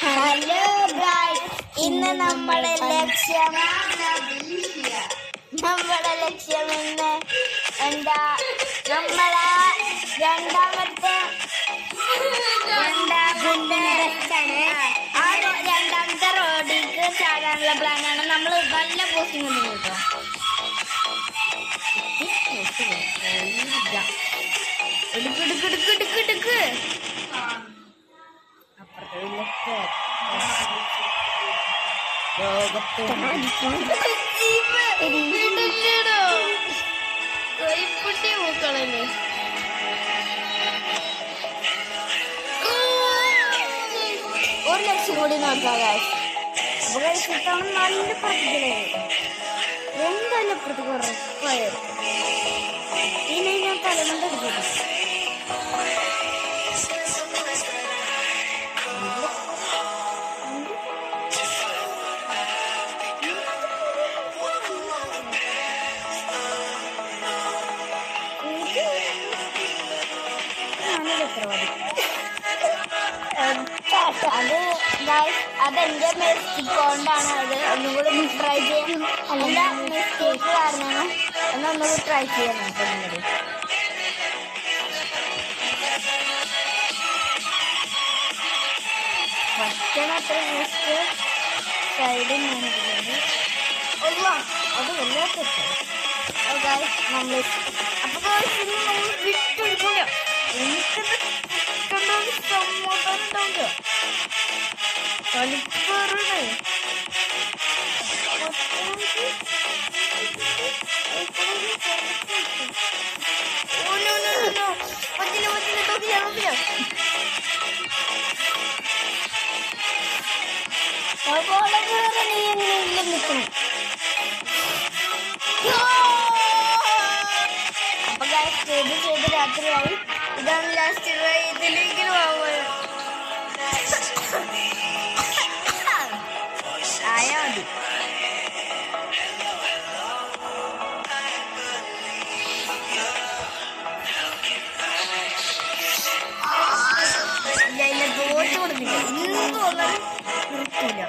Hello guys, ഇന്ന് നമ്മുടെ ലക്ഷ്യം ഇന്ന് എന്താ നമ്മളെ രണ്ടാമത്തെ റോഡിലേക്ക് ചാടാനുള്ള പ്ലാനാണ്. നമ്മൾ നല്ല പോസ്റ്റിംഗ് ഉണ്ട് കേട്ടോ. എടുക്ക് പൂക്കളല്ലേ ഒരു ലക്ഷം കൂടി നോക്കാം. അപ്പൊ കിട്ടാൻ നല്ല പ്രത്യേകത എന്തായാലും പ്രത്യേക ഇനി ഞാൻ തലമുണ്ട് എടുക്കുന്നു. അതെന്റെ മിസ്റ്റേക്ക് കൊണ്ടാണ്. അത് ഒന്നുകൂടി ട്രൈ ചെയ്യാൻ എന്റെ മിസ്റ്റേക്ക് കാരണമാണ്. ഒന്നുകൂടി ട്രൈ ചെയ്യണം. ഫസ്റ്റാണ് അത്ര ജസ്റ്റ് സൈഡിൽ ഞാനിടുന്നത്. അത് വല്ലാത്ത നമ്മൾ അപ്പൊ നമ്മൾ വിട്ടെടുക്കില്ല. എനിക്കത് സമ്മതമുണ്ടോ കളിക്കാറുണ്ട്. നീ എങ്ങനെ ഇല്ല നിൽക്കണം. അപ്പൊ ചെയ്ത് രാത്രിയായി. ഇതാണ് ലാസ്റ്റ് ട്രൈ. ഇതിലെങ്കിലും ആയാ മതി. ദോശ കൊടുത്തില്ല. ഇന്നും നിർത്തില്ല.